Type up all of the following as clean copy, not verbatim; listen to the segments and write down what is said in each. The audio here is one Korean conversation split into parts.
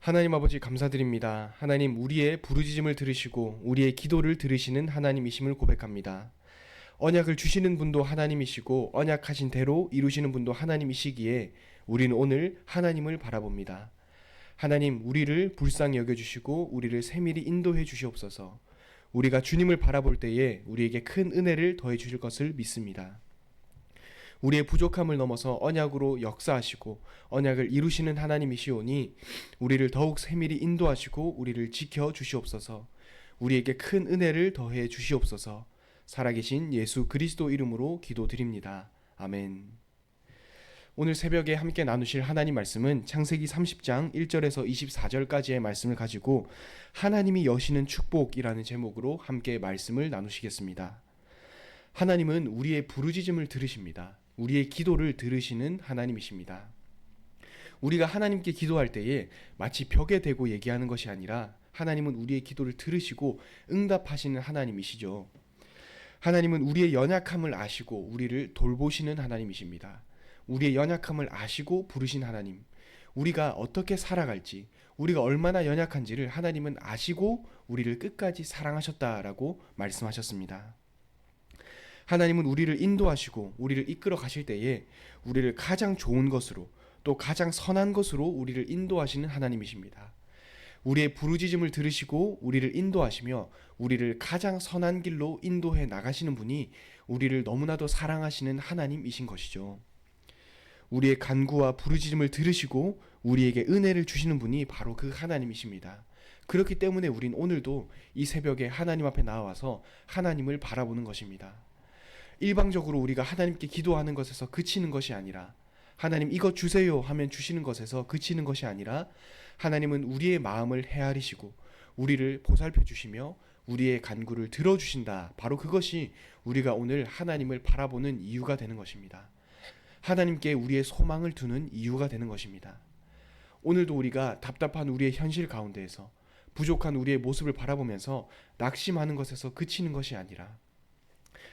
하나님 아버지 감사드립니다. 하나님 우리의 부르짖음을 들으시고 우리의 기도를 들으시는 하나님이심을 고백합니다. 언약을 주시는 분도 하나님이시고 언약하신 대로 이루시는 분도 하나님이시기에 우리는 오늘 하나님을 바라봅니다. 하나님 우리를 불쌍히 여겨주시고 우리를 세밀히 인도해 주시옵소서. 우리가 주님을 바라볼 때에 우리에게 큰 은혜를 더해 주실 것을 믿습니다. 우리의 부족함을 넘어서 언약으로 역사하시고 언약을 이루시는 하나님이시오니 우리를 더욱 세밀히 인도하시고 우리를 지켜 주시옵소서. 우리에게 큰 은혜를 더해 주시옵소서. 살아계신 예수 그리스도 이름으로 기도드립니다. 아멘. 오늘 새벽에 함께 나누실 하나님 말씀은 창세기 30장 1절에서 24절까지의 말씀을 가지고 하나님이 여시는 축복이라는 제목으로 함께 말씀을 나누시겠습니다. 하나님은 우리의 부르짖음을 들으십니다. 우리의 기도를 들으시는 하나님이십니다. 우리가 하나님께 기도할 때에 마치 벽에 대고 얘기하는 것이 아니라 하나님은 우리의 기도를 들으시고 응답하시는 하나님이시죠. 하나님은 우리의 연약함을 아시고 우리를 돌보시는 하나님이십니다. 우리의 연약함을 아시고 부르신 하나님, 우리가 어떻게 살아갈지, 우리가 얼마나 연약한지를 하나님은 아시고 우리를 끝까지 사랑하셨다라고 말씀하셨습니다. 하나님은 우리를 인도하시고 우리를 이끌어 가실 때에 우리를 가장 좋은 것으로 또 가장 선한 것으로 우리를 인도하시는 하나님이십니다. 우리의 부르짖음을 들으시고 우리를 인도하시며 우리를 가장 선한 길로 인도해 나가시는 분이 우리를 너무나도 사랑하시는 하나님이신 것이죠. 우리의 간구와 부르짖음을 들으시고 우리에게 은혜를 주시는 분이 바로 그 하나님이십니다. 그렇기 때문에 우린 오늘도 이 새벽에 하나님 앞에 나와서 하나님을 바라보는 것입니다. 일방적으로 우리가 하나님께 기도하는 것에서 그치는 것이 아니라 하나님 이것 주세요 하면 주시는 것에서 그치는 것이 아니라 하나님은 우리의 마음을 헤아리시고 우리를 보살펴 주시며 우리의 간구를 들어주신다. 바로 그것이 우리가 오늘 하나님을 바라보는 이유가 되는 것입니다. 하나님께 우리의 소망을 두는 이유가 되는 것입니다. 오늘도 우리가 답답한 우리의 현실 가운데에서 부족한 우리의 모습을 바라보면서 낙심하는 것에서 그치는 것이 아니라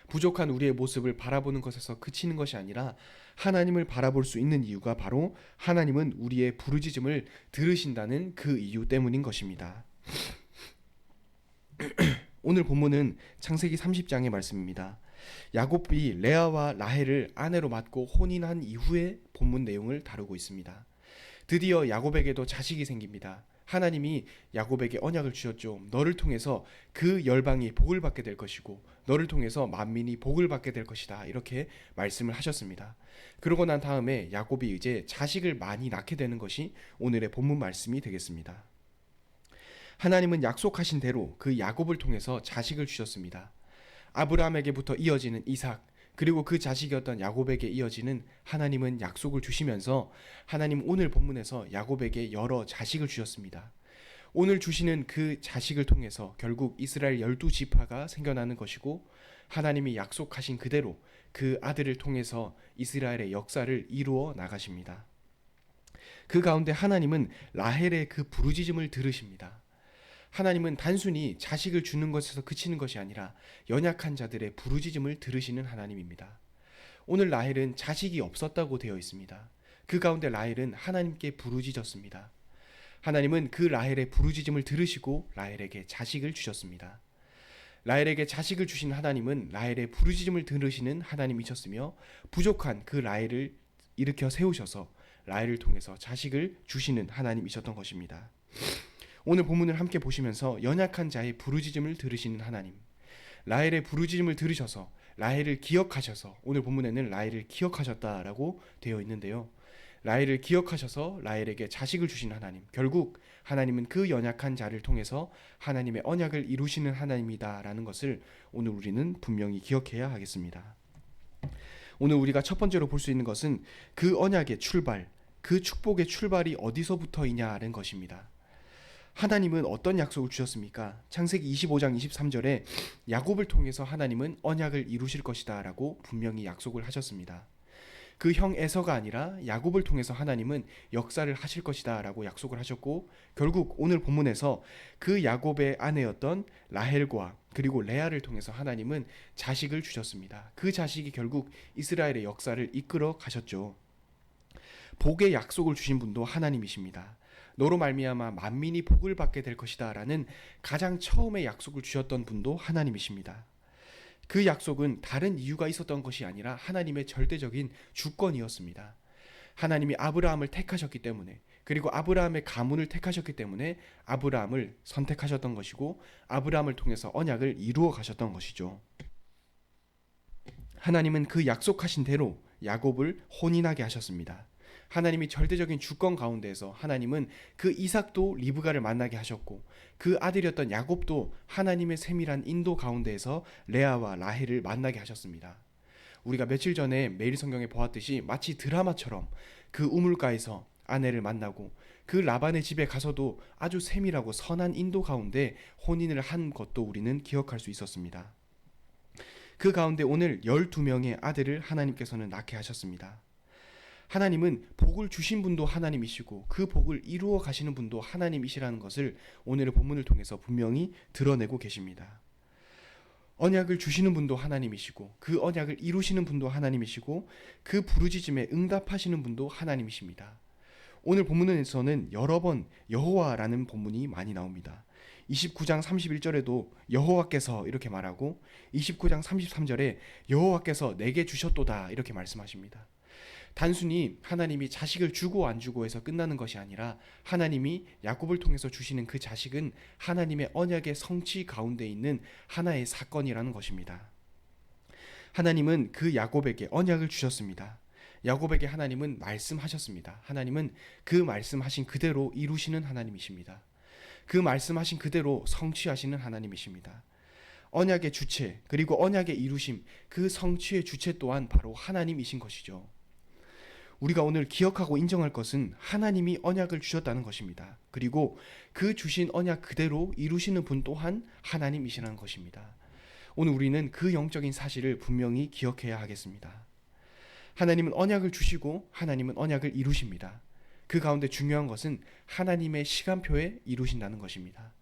부족한 우리의 모습을 바라보는 것에서 그치는 것이 아니라 하나님을 바라볼 수 있는 이유가 바로 하나님은 우리의 부르짖음을 들으신다는 그 이유 때문인 것입니다. 오늘 본문은 창세기 30장의 말씀입니다. 야곱이 레아와 라헬을 아내로 맡고 혼인한 이후의 본문 내용을 다루고 있습니다. 드디어 야곱에게도 자식이 생깁니다. 하나님이 야곱에게 언약을 주셨죠. 너를 통해서 그 열방이 복을 받게 될 것이고 너를 통해서 만민이 복을 받게 될 것이다. 이렇게 말씀을 하셨습니다. 그러고 난 다음에 야곱이 이제 자식을 많이 낳게 되는 것이 오늘의 본문 말씀이 되겠습니다. 하나님은 약속하신 대로 그 야곱을 통해서 자식을 주셨습니다. 아브라함에게부터 이어지는 이삭, 그리고 그 자식이었던 야곱에게 이어지는 하나님은 약속을 주시면서 하나님 오늘 본문에서 야곱에게 여러 자식을 주셨습니다. 오늘 주시는 그 자식을 통해서 결국 이스라엘 12지파가 생겨나는 것이고 하나님이 약속하신 그대로 그 아들을 통해서 이스라엘의 역사를 이루어 나가십니다. 그 가운데 하나님은 라헬의 그 부르짖음을 들으십니다. 하나님은 단순히 자식을 주는 것에서 그치는 것이 아니라 연약한 자들의 부르짖음을 들으시는 하나님입니다. 오늘 라헬은 자식이 없었다고 되어 있습니다. 그 가운데 라헬은 하나님께 부르짖었습니다. 하나님은 그 라헬의 부르짖음을 들으시고 라헬에게 자식을 주셨습니다. 라헬에게 자식을 주신 하나님은 라헬의 부르짖음을 들으시는 하나님이셨으며 부족한 그 라헬을 일으켜 세우셔서 라헬을 통해서 자식을 주시는 하나님이셨던 것입니다. 오늘 본문을 함께 보시면서 연약한 자의 부르짖음을 들으시는 하나님, 라헬의 부르짖음을 들으셔서 라헬을 기억하셔서 오늘 본문에는 라헬을 기억하셨다라고 되어 있는데요. 라헬을 기억하셔서 라헬에게 자식을 주신 하나님, 결국 하나님은 그 연약한 자를 통해서 하나님의 언약을 이루시는 하나님이다라는 것을 오늘 우리는 분명히 기억해야 하겠습니다. 오늘 우리가 첫 번째로 볼 수 있는 것은 그 언약의 출발, 그 축복의 출발이 어디서부터이냐는 것입니다. 하나님은 어떤 약속을 주셨습니까? 창세기 25장 23절에 야곱을 통해서 하나님은 언약을 이루실 것이다 라고 분명히 약속을 하셨습니다. 그 형 에서가 아니라 야곱을 통해서 하나님은 역사를 하실 것이다 라고 약속을 하셨고 결국 오늘 본문에서 그 야곱의 아내였던 라헬과 그리고 레아를 통해서 하나님은 자식을 주셨습니다. 그 자식이 결국 이스라엘의 역사를 이끌어 가셨죠. 복의 약속을 주신 분도 하나님이십니다. 너로 말미암아 만민이 복을 받게 될 것이다 라는 가장 처음에 약속을 주셨던 분도 하나님이십니다. 그 약속은 다른 이유가 있었던 것이 아니라 하나님의 절대적인 주권이었습니다. 하나님이 아브라함을 택하셨기 때문에, 그리고 아브라함의 가문을 택하셨기 때문에 아브라함을 선택하셨던 것이고, 아브라함을 통해서 언약을 이루어 가셨던 것이죠. 하나님은 그 약속하신 대로 야곱을 혼인하게 하셨습니다. 하나님이 절대적인 주권 가운데에서 하나님은 그 이삭도 리브가를 만나게 하셨고, 그 아들이었던 야곱도 하나님의 세밀한 인도 가운데에서 레아와 라헬을 만나게 하셨습니다. 우리가 며칠 전에 매일 성경에 보았듯이 마치 드라마처럼 그 우물가에서 아내를 만나고, 그 라반의 집에 가서도 아주 세밀하고 선한 인도 가운데 혼인을 한 것도 우리는 기억할 수 있었습니다. 그 가운데 오늘 12명의 아들을 하나님께서는 낳게 하셨습니다. 하나님은 복을 주신 분도 하나님이시고 그 복을 이루어 가시는 분도 하나님이시라는 것을 오늘의 본문을 통해서 분명히 드러내고 계십니다. 언약을 주시는 분도 하나님이시고 그 언약을 이루시는 분도 하나님이시고 그 부르짖음에 응답하시는 분도 하나님이십니다. 오늘 본문에서는 여러 번 여호와라는 본문이 많이 나옵니다. 29장 31절에도 여호와께서 이렇게 말하고, 29장 33절에 여호와께서 내게 주셨도다 이렇게 말씀하십니다. 단순히 하나님이 자식을 주고 안 주고 해서 끝나는 것이 아니라, 하나님이 야곱을 통해서 주시는 그 자식은 하나님의 언약의 성취 가운데 있는 하나의 사건이라는 것입니다. 하나님은 그 야곱에게 언약을 주셨습니다. 야곱에게 하나님은 말씀하셨습니다. 하나님은 그 말씀하신 그대로 이루시는 하나님이십니다. 그 말씀하신 그대로 성취하시는 하나님이십니다. 언약의 주체, 그리고 언약의 이루심, 그 성취의 주체 또한 바로 하나님이신 것이죠. 우리가 오늘 기억하고 인정할 것은 하나님이 언약을 주셨다는 것입니다. 그리고 그 주신 언약 그대로 이루시는 분 또한 하나님이시라는 것입니다. 오늘 우리는 그 영적인 사실을 분명히 기억해야 하겠습니다. 하나님은 언약을 주시고 하나님은 언약을 이루십니다. 그 가운데 중요한 것은 하나님의 시간표에 이루신다는 것입니다.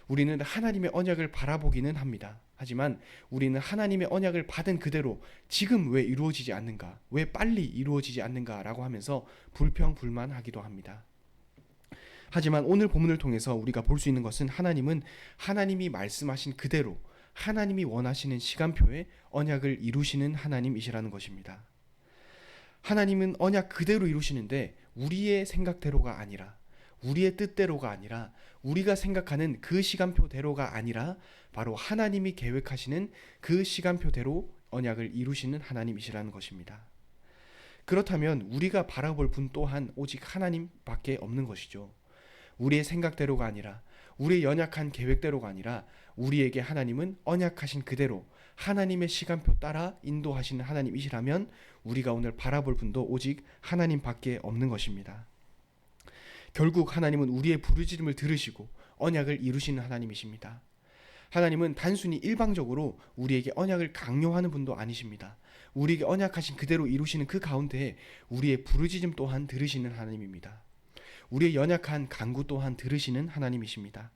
우리는 하나님의 언약을 바라보기는 합니다. 하지만 우리는 하나님의 언약을 받은 그대로 지금 왜 이루어지지 않는가, 왜 빨리 이루어지지 않는가라고 하면서 불평불만하기도 합니다. 하지만 오늘 본문을 통해서 우리가 볼 수 있는 것은 하나님은 하나님이 말씀하신 그대로 하나님이 원하시는 시간표에 언약을 이루시는 하나님이시라는 것입니다. 하나님은 언약 그대로 이루시는데 우리의 생각대로가 아니라, 우리의 뜻대로가 아니라, 우리가 생각하는 그 시간표대로가 아니라 바로 하나님이 계획하시는 그 시간표대로 언약을 이루시는 하나님이시라는 것입니다. 그렇다면 우리가 바라볼 분 또한 오직 하나님밖에 없는 것이죠. 우리의 생각대로가 아니라, 우리의 연약한 계획대로가 아니라 우리에게 하나님은 언약하신 그대로 하나님의 시간표 따라 인도하시는 하나님이시라면 우리가 오늘 바라볼 분도 오직 하나님밖에 없는 것입니다. 결국 하나님은 우리의 부르짖음을 들으시고 언약을 이루시는 하나님이십니다. 하나님은 단순히 일방적으로 우리에게 언약을 강요하는 분도 아니십니다. 우리에게 언약하신 그대로 이루시는 그 가운데 우리의 부르짖음 또한 들으시는 하나님입니다. 우리의 연약한 간구 또한 들으시는 하나님이십니다.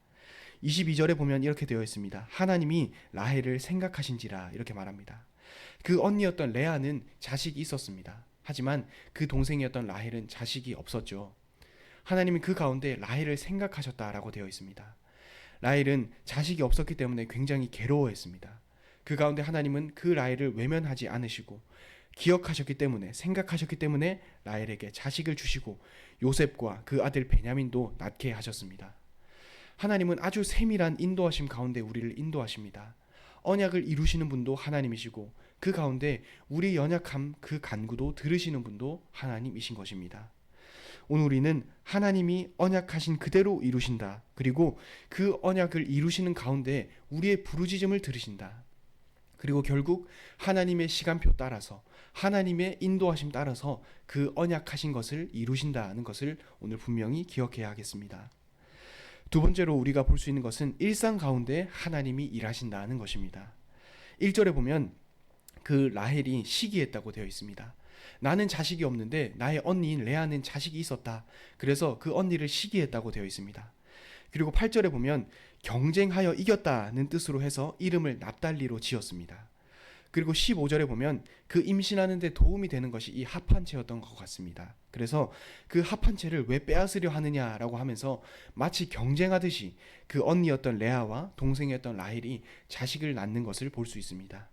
22절에 보면 이렇게 되어 있습니다. 하나님이 라헬을 생각하신지라 이렇게 말합니다. 그 언니였던 레아는 자식이 있었습니다. 하지만 그 동생이었던 라헬은 자식이 없었죠. 하나님은 그 가운데 라헬을 생각하셨다라고 되어 있습니다. 라헬은 자식이 없었기 때문에 굉장히 괴로워했습니다. 그 가운데 하나님은 그 라헬을 외면하지 않으시고 기억하셨기 때문에, 생각하셨기 때문에 라헬에게 자식을 주시고 요셉과 그 아들 베냐민도 낳게 하셨습니다. 하나님은 아주 세밀한 인도하심 가운데 우리를 인도하십니다. 언약을 이루시는 분도 하나님이시고 그 가운데 우리 연약함 그 간구도 들으시는 분도 하나님이신 것입니다. 오늘 우리는 하나님이 언약하신 그대로 이루신다. 그리고 그 언약을 이루시는 가운데 우리의 부르짖음을 들으신다. 그리고 결국 하나님의 시간표 따라서, 하나님의 인도하심 따라서 그 언약하신 것을 이루신다는 것을 오늘 분명히 기억해야 하겠습니다. 두 번째로 우리가 볼 수 있는 것은 일상 가운데 하나님이 일하신다는 것입니다. 1절에 보면 그 라헬이 시기했다고 되어 있습니다. 나는 자식이 없는데 나의 언니인 레아는 자식이 있었다. 그래서 그 언니를 시기했다고 되어 있습니다. 그리고 8절에 보면 경쟁하여 이겼다는 뜻으로 해서 이름을 납달리로 지었습니다. 그리고 15절에 보면 그 임신하는 데 도움이 되는 것이 이 합한채였던 것 같습니다. 그래서 그 합한채를 왜 빼앗으려 하느냐라고 하면서 마치 경쟁하듯이 그 언니였던 레아와 동생이었던 라헬이 자식을 낳는 것을 볼 수 있습니다.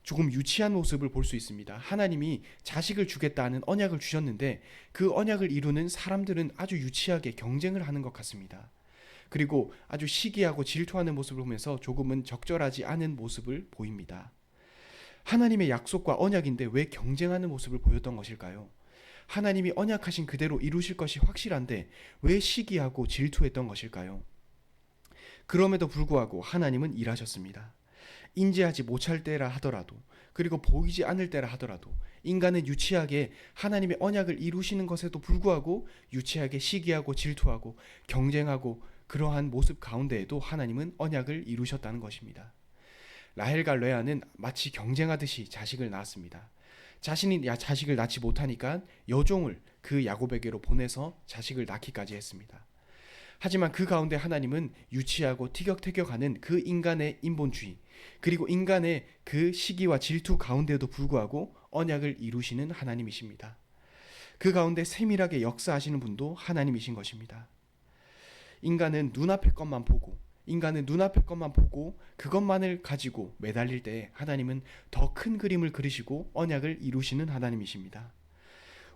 조금 유치한 모습을 볼 수 있습니다. 하나님이 자식을 주겠다는 언약을 주셨는데 그 언약을 이루는 사람들은 아주 유치하게 경쟁을 하는 것 같습니다. 그리고 아주 시기하고 질투하는 모습을 보면서 조금은 적절하지 않은 모습을 보입니다. 하나님의 약속과 언약인데 왜 경쟁하는 모습을 보였던 것일까요? 하나님이 언약하신 그대로 이루실 것이 확실한데 왜 시기하고 질투했던 것일까요? 그럼에도 불구하고 하나님은 일하셨습니다. 인지하지 못할 때라 하더라도, 그리고 보이지 않을 때라 하더라도 인간은 유치하게 하나님의 언약을 이루시는 것에도 불구하고 유치하게 시기하고 질투하고 경쟁하고 그러한 모습 가운데에도 하나님은 언약을 이루셨다는 것입니다. 라헬과 레아는 마치 경쟁하듯이 자식을 낳았습니다. 자신이 자식을 낳지 못하니까 여종을 그 야곱에게로 보내서 자식을 낳기까지 했습니다. 하지만 그 가운데 하나님은 유치하고 티격태격하는 그 인간의 인본주의, 그리고 인간의 그 시기와 질투 가운데도 불구하고 언약을 이루시는 하나님이십니다. 그 가운데 세밀하게 역사하시는 분도 하나님이신 것입니다. 인간은 눈앞의 것만 보고 그것만을 가지고 매달릴 때 하나님은 더 큰 그림을 그리시고 언약을 이루시는 하나님이십니다.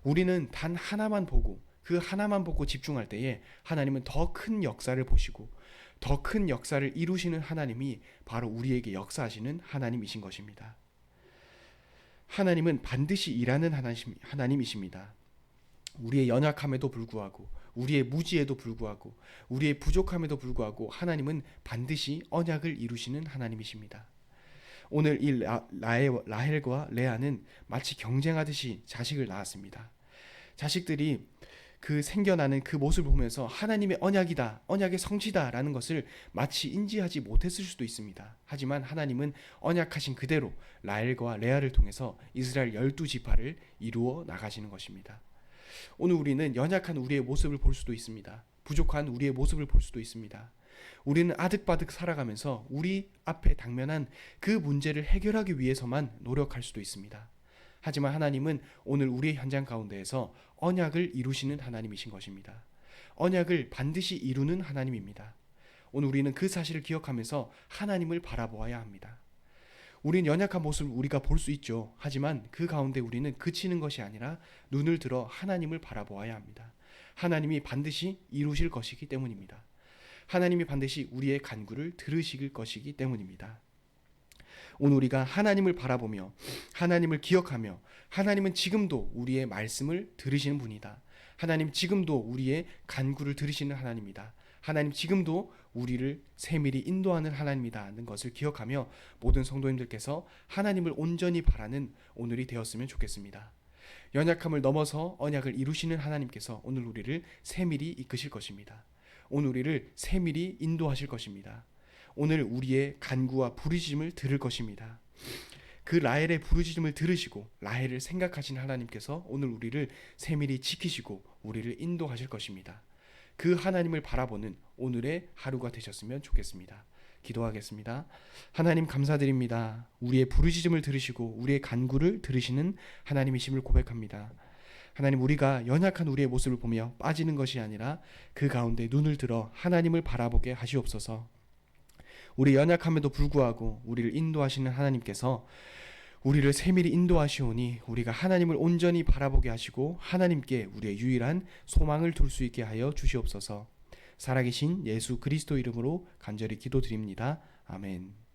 우리는 단 하나만 보고 그 하나만 보고 집중할 때에 하나님은 더 큰 역사를 보시고 더 큰 역사를 이루시는 하나님이 바로 우리에게 역사하시는 하나님이신 것입니다. 하나님은 반드시 일하는 하나님이십니다. 우리의 연약함에도 불구하고, 우리의 무지에도 불구하고, 우리의 부족함에도 불구하고 하나님은 반드시 언약을 이루시는 하나님이십니다. 오늘 이 라헬과 레아는 마치 경쟁하듯이 자식을 낳았습니다. 자식들이 그 생겨나는 그 모습을 보면서 하나님의 언약이다, 언약의 성취다라는 것을 마치 인지하지 못했을 수도 있습니다. 하지만 하나님은 언약하신 그대로 라헬과 레아를 통해서 이스라엘 12지파를 이루어 나가시는 것입니다. 오늘 우리는 연약한 우리의 모습을 볼 수도 있습니다. 부족한 우리의 모습을 볼 수도 있습니다. 우리는 아득바득 살아가면서 우리 앞에 당면한 그 문제를 해결하기 위해서만 노력할 수도 있습니다. 하지만 하나님은 오늘 우리의 현장 가운데에서 언약을 이루시는 하나님이신 것입니다. 언약을 반드시 이루는 하나님입니다. 오늘 우리는 그 사실을 기억하면서 하나님을 바라보아야 합니다. 우린 연약한 모습을 우리가 볼 수 있죠. 하지만 그 가운데 우리는 그치는 것이 아니라 눈을 들어 하나님을 바라보아야 합니다. 하나님이 반드시 이루실 것이기 때문입니다. 하나님이 반드시 우리의 간구를 들으실 것이기 때문입니다. 오늘 우리가 하나님을 바라보며 하나님을 기억하며 하나님은 지금도 우리의 말씀을 들으시는 분이다. 하나님 지금도 우리의 간구를 들으시는 하나님이다. 하나님 지금도 우리를 세밀히 인도하는 하나님이라는 것을 기억하며 모든 성도님들께서 하나님을 온전히 바라는 오늘이 되었으면 좋겠습니다. 연약함을 넘어서 언약을 이루시는 하나님께서 오늘 우리를 세밀히 이끄실 것입니다. 오늘 우리를 세밀히 인도하실 것입니다. 오늘 우리의 간구와 부르짖음을 들을 것입니다. 그 라헬의 부르짖음을 들으시고 라헬을 생각하신 하나님께서 오늘 우리를 세밀히 지키시고 우리를 인도하실 것입니다. 그 하나님을 바라보는 오늘의 하루가 되셨으면 좋겠습니다. 기도하겠습니다. 하나님 감사드립니다. 우리의 부르짖음을 들으시고 우리의 간구를 들으시는 하나님이심을 고백합니다. 하나님, 우리가 연약한 우리의 모습을 보며 빠지는 것이 아니라 그 가운데 눈을 들어 하나님을 바라보게 하시옵소서. 우리 연약함에도 불구하고 우리를 인도하시는 하나님께서 우리를 세밀히 인도하시오니 우리가 하나님을 온전히 바라보게 하시고 하나님께 우리의 유일한 소망을 둘 수 있게 하여 주시옵소서. 살아계신 예수 그리스도 이름으로 간절히 기도드립니다. 아멘.